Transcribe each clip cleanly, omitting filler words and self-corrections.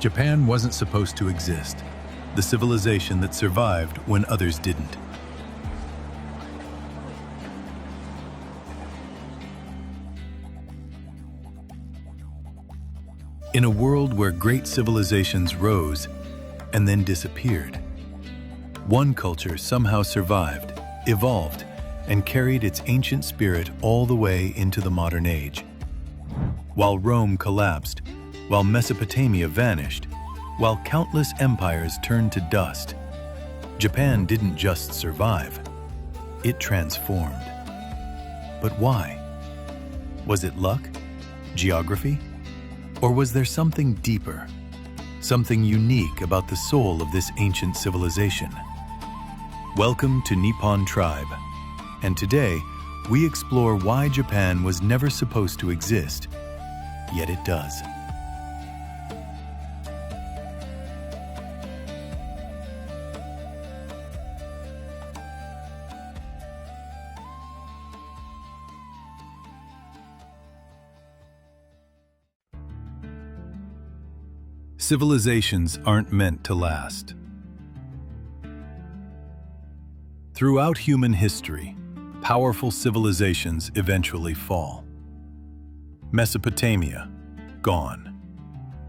Japan wasn't supposed to exist, the civilization that survived when others didn't. In a world where great civilizations rose and then disappeared, one culture somehow survived, evolved, and carried its ancient spirit all the way into the modern age. While Rome collapsed, while Mesopotamia vanished, while countless empires turned to dust, Japan didn't just survive, it transformed. But why? Was it luck? Geography? Or was there something deeper, something unique about the soul of this ancient civilization? Welcome to Nippon Tribe, and today we explore why Japan was never supposed to exist, yet it does. Civilizations aren't meant to last. Throughout human history, powerful civilizations eventually fall. Mesopotamia, gone.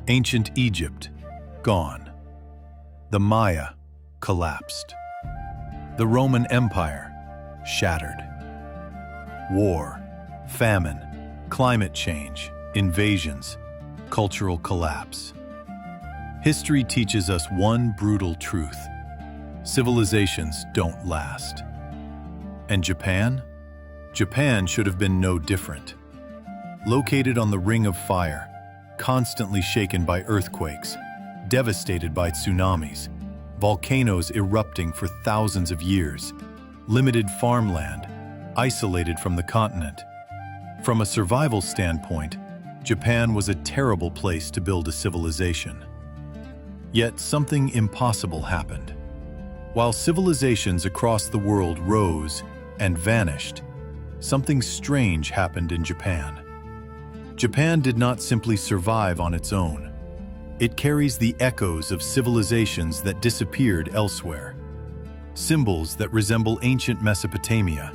Ancient Egypt, gone. The Maya, collapsed. The Roman Empire, shattered. War, famine, climate change, invasions, cultural collapse. History teaches us one brutal truth: civilizations don't last. And Japan? Japan should have been no different. Located on the Ring of Fire, constantly shaken by earthquakes, devastated by tsunamis, volcanoes erupting for thousands of years, limited farmland, isolated from the continent. From a survival standpoint, Japan was a terrible place to build a civilization. Yet something impossible happened. While civilizations across the world rose and vanished, something strange happened in Japan. Japan did not simply survive on its own. It carries the echoes of civilizations that disappeared elsewhere. Symbols that resemble ancient Mesopotamia,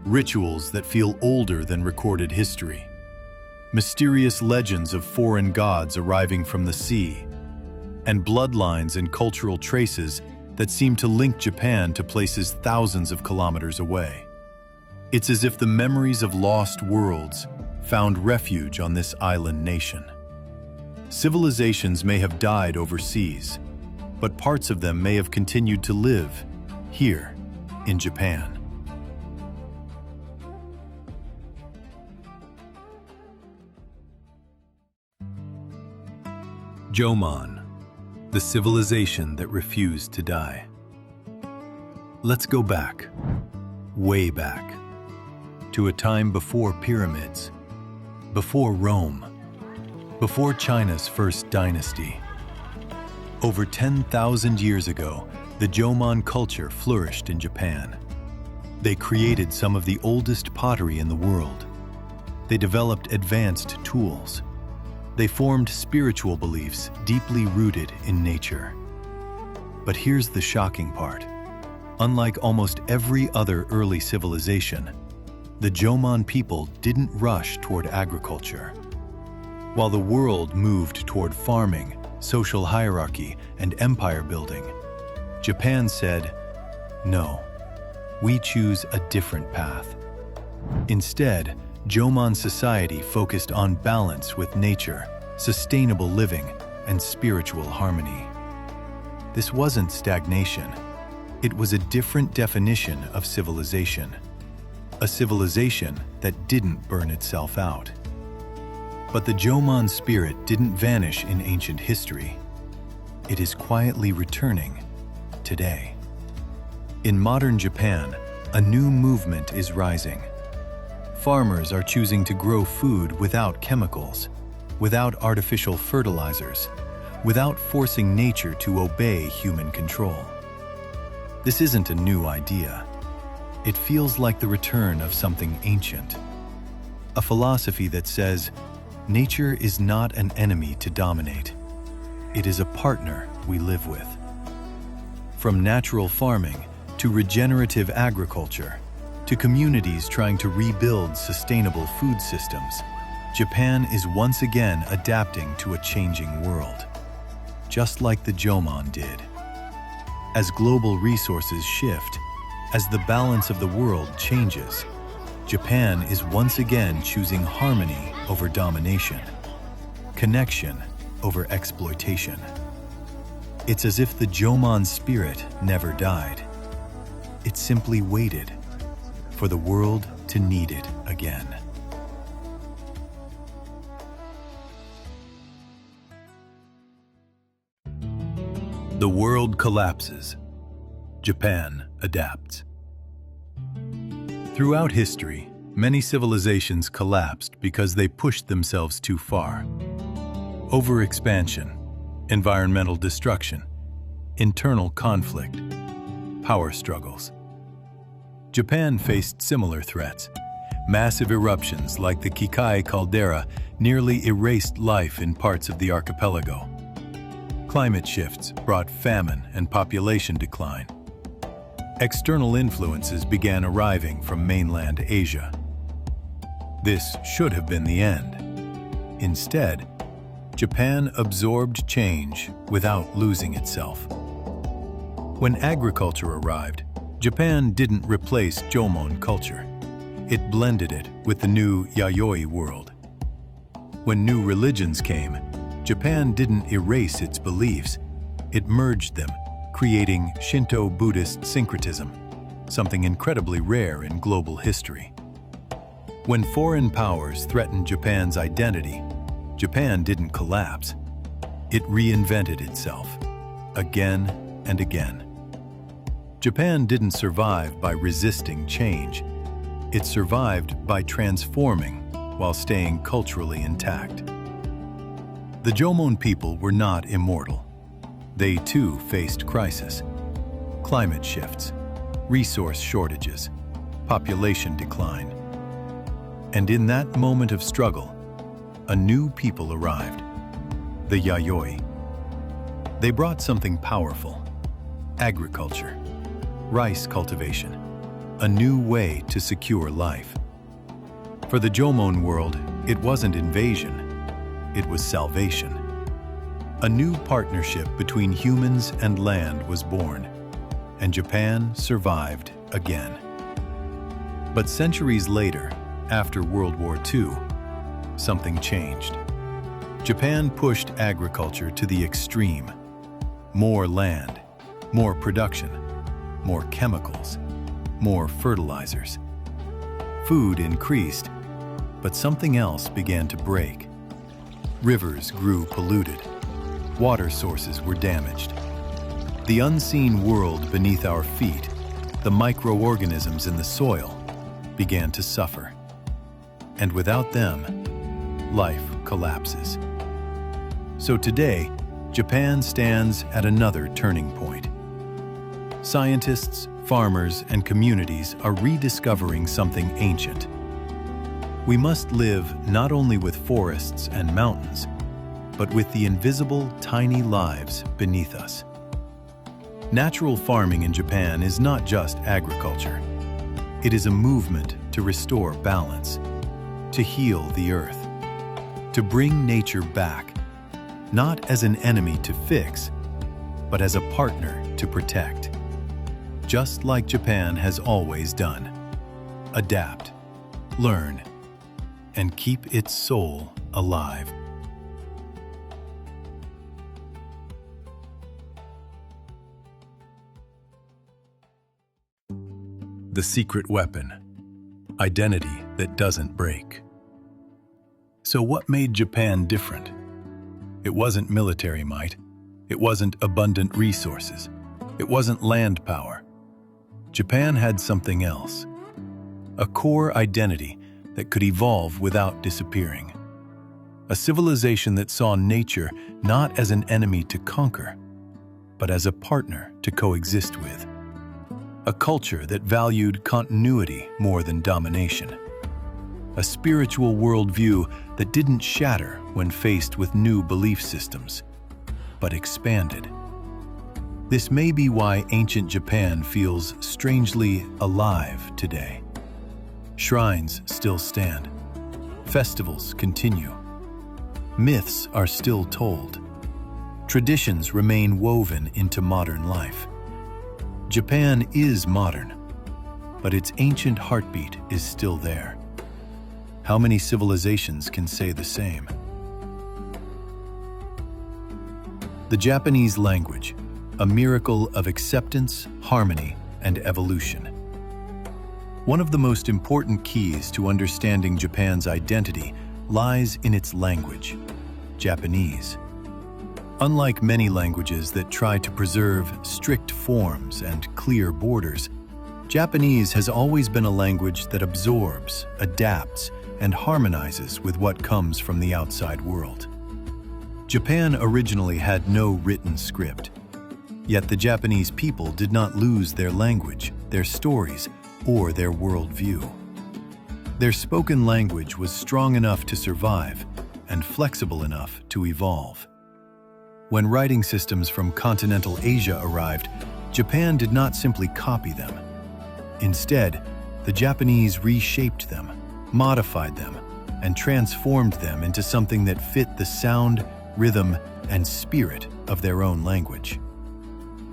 rituals that feel older than recorded history, mysterious legends of foreign gods arriving from the sea, and bloodlines and cultural traces that seem to link Japan to places thousands of kilometers away. It's as if the memories of lost worlds found refuge on this island nation. Civilizations may have died overseas, but parts of them may have continued to live here in Japan. Jomon, the civilization that refused to die. Let's go back, way back, to a time before pyramids, before Rome, before China's first dynasty. Over 10,000 years ago, the Jomon culture flourished in Japan. They created some of the oldest pottery in the world. They developed advanced tools. They formed spiritual beliefs deeply rooted in nature. But here's the shocking part. Unlike almost every other early civilization, the Jomon people didn't rush toward agriculture. While the world moved toward farming, social hierarchy, and empire building, Japan said, "No, we choose a different path." Instead, Jomon society focused on balance with nature, sustainable living, and spiritual harmony. This wasn't stagnation. It was a different definition of civilization. A civilization that didn't burn itself out. But the Jomon spirit didn't vanish in ancient history. It is quietly returning today. In modern Japan, a new movement is rising. Farmers are choosing to grow food without chemicals, without artificial fertilizers, without forcing nature to obey human control. This isn't a new idea. It feels like the return of something ancient. A philosophy that says, nature is not an enemy to dominate. it is a partner we live with. From natural farming to regenerative agriculture, to communities trying to rebuild sustainable food systems, Japan is once again adapting to a changing world, just like the Jomon did. As global resources shift, as the balance of the world changes, Japan is once again choosing harmony over domination, connection over exploitation. It's as if the Jomon spirit never died. It simply waited for the world to need it again. The world collapses. Japan adapts. Throughout history, many civilizations collapsed because they pushed themselves too far. Overexpansion, environmental destruction, internal conflict, power struggles. Japan faced similar threats. Massive eruptions like the Kikai caldera nearly erased life in parts of the archipelago. Climate shifts brought famine and population decline. External influences began arriving from mainland Asia. This should have been the end. Instead, Japan absorbed change without losing itself. When agriculture arrived, Japan didn't replace Jomon culture. It blended it with the new Yayoi world. When new religions came, Japan didn't erase its beliefs. It merged them, creating Shinto-Buddhist syncretism, something incredibly rare in global history. When foreign powers threatened Japan's identity, Japan didn't collapse. It reinvented itself, again and again. Japan didn't survive by resisting change. It survived by transforming while staying culturally intact. The Jomon people were not immortal. They too faced crisis, climate shifts, resource shortages, population decline. And in that moment of struggle, a new people arrived, the Yayoi. They brought something powerful: agriculture, rice cultivation, a new way to secure life. For the Jomon world, it wasn't invasion, it was salvation. A new partnership between humans and land was born, and Japan survived again. But centuries later, after World War II, something changed. Japan pushed agriculture to the extreme. More land, more production, more chemicals, more fertilizers. Food increased, but something else began to break. Rivers grew polluted. Water sources were damaged. The unseen world beneath our feet, the microorganisms in the soil, began to suffer. And without them, life collapses. So today, Japan stands at another turning point. Scientists, farmers, and communities are rediscovering something ancient. We must live not only with forests and mountains, but with the invisible, tiny lives beneath us. Natural farming in Japan is not just agriculture. It is a movement to restore balance, to heal the earth, to bring nature back, not as an enemy to fix, but as a partner to protect. Just like Japan has always done. Adapt, learn, and keep its soul alive. The secret weapon, identity that doesn't break. So what made Japan different? It wasn't military might. It wasn't abundant resources. It wasn't land power. Japan had something else. A core identity that could evolve without disappearing. A civilization that saw nature not as an enemy to conquer, but as a partner to coexist with. A culture that valued continuity more than domination. A spiritual worldview that didn't shatter when faced with new belief systems. but expanded. This may be why ancient Japan feels strangely alive today. Shrines still stand. Festivals continue. Myths are still told. Traditions remain woven into modern life. Japan is modern, but its ancient heartbeat is still there. How many civilizations can say the same? The Japanese language, a miracle of acceptance, harmony, and evolution. One of the most important keys to understanding Japan's identity lies in its language, Japanese. Unlike many languages that try to preserve strict forms and clear borders, Japanese has always been a language that absorbs, adapts, and harmonizes with what comes from the outside world. Japan originally had no written script, yet the Japanese people did not lose their language, their stories, or their worldview. Their spoken language was strong enough to survive and flexible enough to evolve. When writing systems from continental Asia arrived, Japan did not simply copy them. Instead, the Japanese reshaped them, modified them, and transformed them into something that fit the sound, rhythm, and spirit of their own language.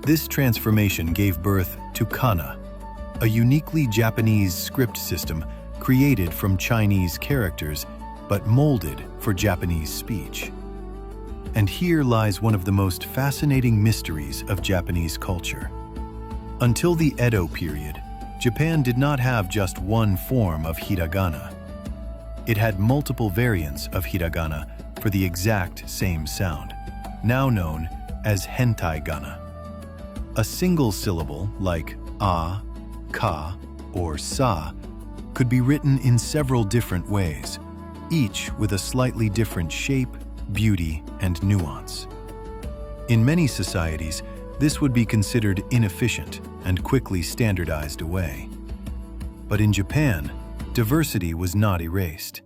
This transformation gave birth to kana, a uniquely Japanese script system created from Chinese characters but molded for Japanese speech. And here lies one of the most fascinating mysteries of Japanese culture. Until the Edo period, Japan did not have just one form of hiragana. It had multiple variants of hiragana for the exact same sound, now known as hentai-gana. A single syllable like a, ka, or sa could be written in several different ways, each with a slightly different shape, beauty, and nuance. In many societies, this would be considered inefficient and quickly standardized away. But in Japan, diversity was not erased.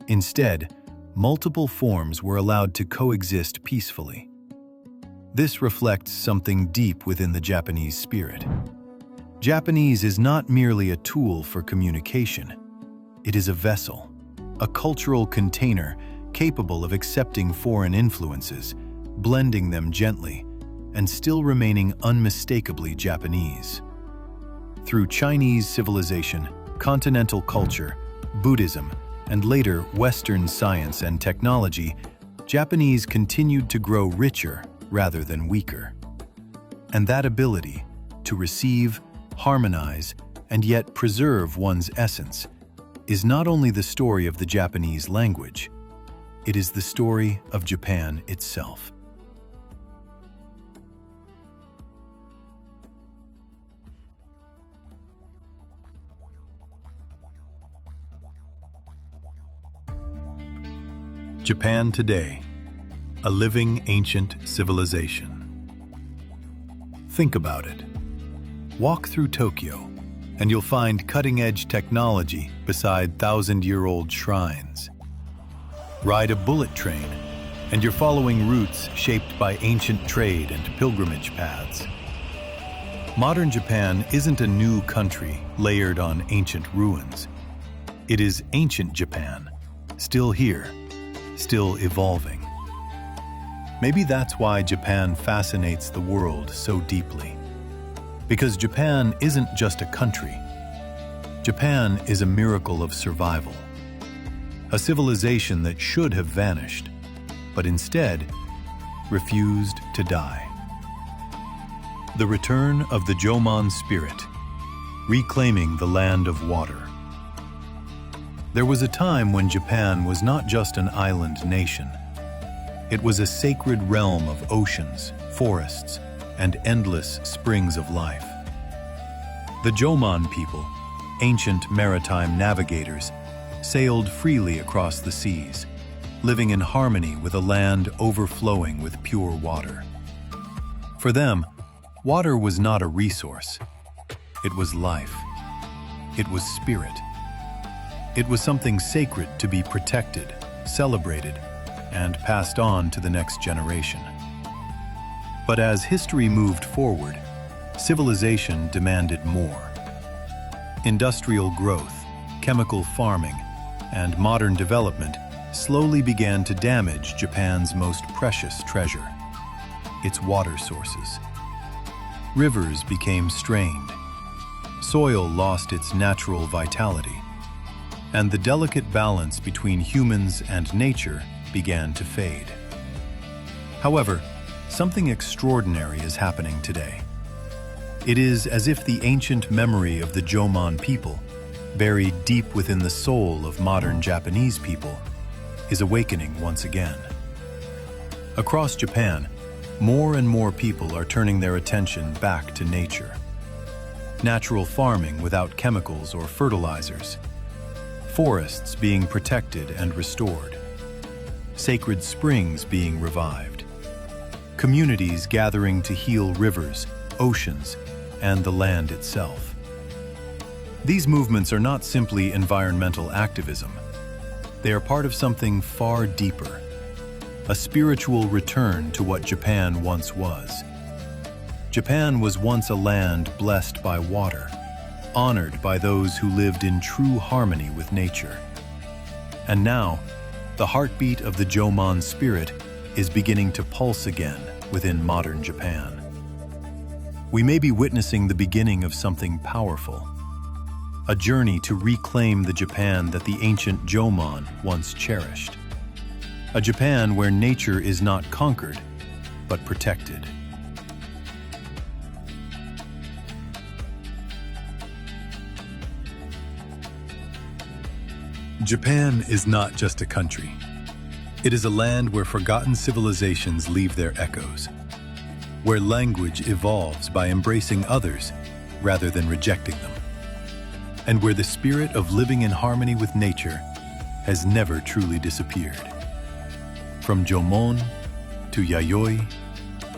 Instead, multiple forms were allowed to coexist peacefully. This reflects something deep within the Japanese spirit. Japanese is not merely a tool for communication. It is a vessel, a cultural container capable of accepting foreign influences, blending them gently, and still remaining unmistakably Japanese. Through Chinese civilization, continental culture, Buddhism, and later Western science and technology, Japanese continued to grow richer rather than weaker. And that ability to receive, harmonize, and yet preserve one's essence is not only the story of the Japanese language, it is the story of Japan itself. Japan today, a living ancient civilization. Think about it. Walk through Tokyo, and you'll find cutting-edge technology beside thousand-year-old shrines. Ride a bullet train, and you're following routes shaped by ancient trade and pilgrimage paths. Modern Japan isn't a new country layered on ancient ruins. It is ancient Japan, still here, still evolving. Maybe that's why Japan fascinates the world so deeply. Because Japan isn't just a country. Japan is a miracle of survival. A civilization that should have vanished, but instead refused to die. The return of the Jomon spirit, reclaiming the land of water. There was a time when Japan was not just an island nation. It was a sacred realm of oceans, forests, and endless springs of life. The Jomon people, ancient maritime navigators, sailed freely across the seas, living in harmony with a land overflowing with pure water. For them, water was not a resource. It was life. It was spirit. It was something sacred to be protected, celebrated, and passed on to the next generation. But as history moved forward, civilization demanded more. Industrial growth, chemical farming, and modern development slowly began to damage Japan's most precious treasure, its water sources. Rivers became strained, soil lost its natural vitality, and the delicate balance between humans and nature began to fade. However, something extraordinary is happening today. It is as if the ancient memory of the Jomon people, buried deep within the soul of modern Japanese people, is awakening once again. Across Japan, more and more people are turning their attention back to nature. Natural farming without chemicals or fertilizers, forests being protected and restored, sacred springs being revived, communities gathering to heal rivers, oceans, and the land itself. These movements are not simply environmental activism. They are part of something far deeper, a spiritual return to what Japan once was. Japan was once a land blessed by water, honored by those who lived in true harmony with nature. And now, the heartbeat of the Jomon spirit is beginning to pulse again within modern Japan. We may be witnessing the beginning of something powerful, a journey to reclaim the Japan that the ancient Jomon once cherished. A Japan where nature is not conquered, but protected. Japan is not just a country. It is a land where forgotten civilizations leave their echoes, where language evolves by embracing others rather than rejecting them, and where the spirit of living in harmony with nature has never truly disappeared. From Jomon to Yayoi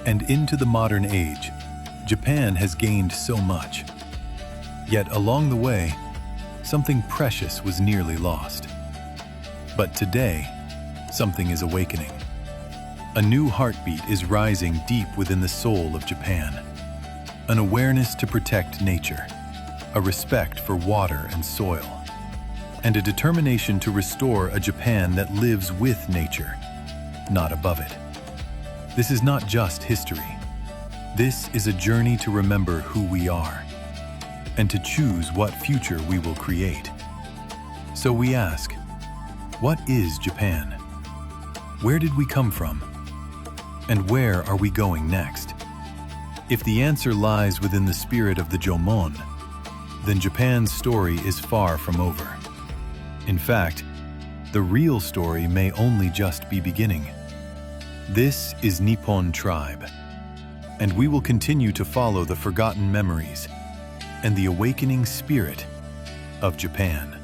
and into the modern age, Japan has gained so much. Yet along the way, something precious was nearly lost. But today, something is awakening. A new heartbeat is rising deep within the soul of Japan. An awareness to protect nature, a respect for water and soil, and a determination to restore a Japan that lives with nature, not above it. This is not just history. This is a journey to remember who we are and to choose what future we will create. So we ask, what is Japan? Where did we come from? And where are we going next? If the answer lies within the spirit of the Jomon, then Japan's story is far from over. In fact, the real story may only just be beginning. This is Nippon Tribe, and we will continue to follow the forgotten memories and the awakening spirit of Japan.